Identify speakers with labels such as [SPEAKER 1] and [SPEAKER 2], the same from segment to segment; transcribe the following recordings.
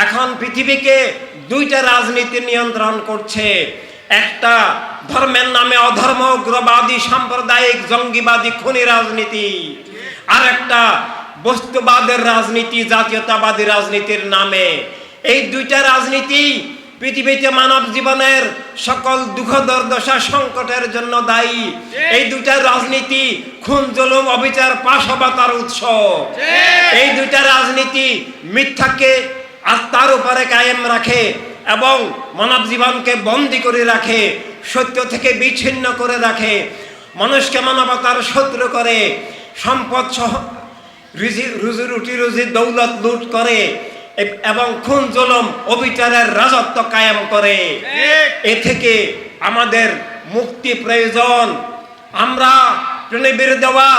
[SPEAKER 1] এখন পৃথিবীকে দুইটা রাজনীতি নিয়ন্ত্রণ করছে। একটা ধর্মের নামে অধর্ম, উগ্রবাদী, সাম্প্রদায়িক, জঙ্গিবাদী, খুনি রাজনীতি, আর একটা বস্তুবাদের রাজনীতি, জাতীয়তাবাদী রাজনীতির নামে। এই দুইটা রাজনীতি পৃথিবীতে মানব জীবনের সকল দুঃখ দুর্দশা সংকটের জন্য দায়ী। এই দুইটা রাজনীতি খুন, জুলুম, অবিচার, পাশবিকতার উৎস। এই দুইটা রাজনীতি মিথ্যাকে আত্মার উপরে কায়েম রাখে এবং মানব জীবনকে বন্দী করে রাখে, সত্য থেকে বিচ্ছিন্ন করে রাখে, মানুষকে মানবতার শত্রু করে, সম্পদ সহ রুজি রুজি দৌলত লুট করে এবং খুন, জুলুম, অবিচারের রাজত্ব কায়েম করে। এ থেকে আমাদের মুক্তি প্রয়োজন। আমরা প্রণবীর দেওয়া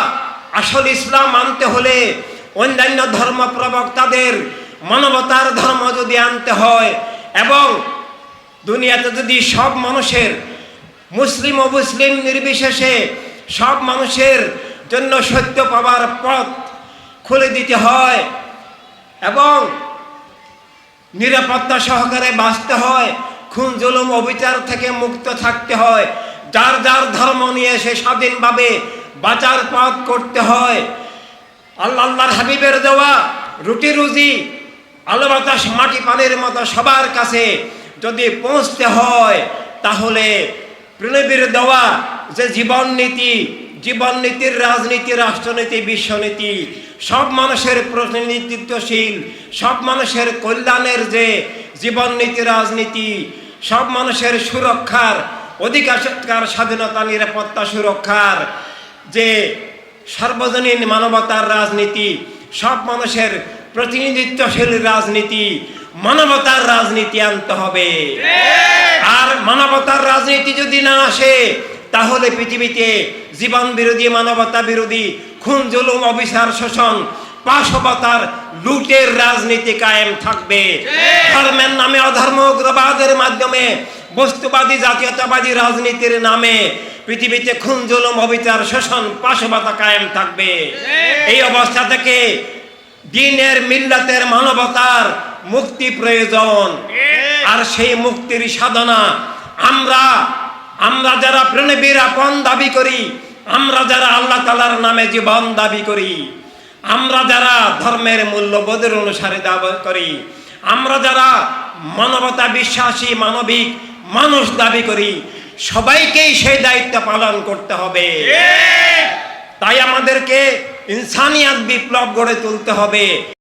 [SPEAKER 1] আসল ইসলাম মানতে হলে অন্যান্য ধর্ম প্রবক্তাদের মানবতার ধর্ম যদি আনতে হয় এবং দুনিয়াতে যদি সব মানুষের, মুসলিম অমুসলিম নির্বিশেষে সব মানুষের জন্য সত্য পাওয়ার পথ খুলে দিতে হয় এবং নিরাপত্তা সহকারে বাঁচতে হয়, খুন, জুলুম, অবিচার থেকে মুক্ত থাকতে হয়, যার যার ধর্ম নিয়ে সে স্বাধীনভাবে বাঁচার পথ করতে হয়। আল্লাহর হাবিবের দেওয়া রুটি রুজি, আলো বাতাস, মাটি পানির মতো সবার কাছে যদি পৌঁছতে হয়, তাহলে প্রণবীর দেওয়া যে জীবননীতির রাজনীতি, রাষ্ট্রনীতি, বিশ্বনীতি, সব মানুষের প্রতিনিধিত্বশীল, সব মানুষের কল্যাণের যে জীবননীতি, রাজনীতি, সব মানুষের সুরক্ষার, অধিকার, স্বাধীনতা, নিরাপত্তা, সুরক্ষার যে সার্বজনীন মানবতার রাজনীতি, সব মানুষের প্রতিনিধিত্বশীল রাজনীতি, মানবতার রাজনীতি আনতে হবে। আর মানবতার রাজনীতি যদি না আসে, তাহলে পৃথিবীতে জীবন বিরোধী, মানবতা বিরোধী, খুন, জুলুম, অবিচার, শোষণ, পাশবিকতার, লুটের রাজনীতি কায়েম থাকবে। ধর্মের নামে অধর্ম, উগ্রবাদের মাধ্যমে, বস্তুবাদী, জাতীয়তাবাদী রাজনীতির নামে পৃথিবীতে খুন, জুলুম, অবিচার, শোষণ, পাশবিকতা কায়েম থাকবে। এই অবস্থা থেকে দ্বীনের, মিল্লাতের, মানবতার মুক্তি প্রয়োজন। আর সেই মুক্তির সাধনা আমরা যারা প্রণবীর আপন দাবি করি, আমরা যারা আল্লাহ তাআলার নামে জীবন দাবি করি, আমরা যারা ধর্মের মূল্যবোধের অনুসারে দাবি করি, আমরা যারা মানবতা বিশ্বাসী, মানবিক মানুষ দাবি করি, সবাইকেই সেই দায়িত্ব পালন করতে হবে। তাই আমাদেরকে ইনসানিয়াত বিপ্লব গড়ে তুলতে হবে।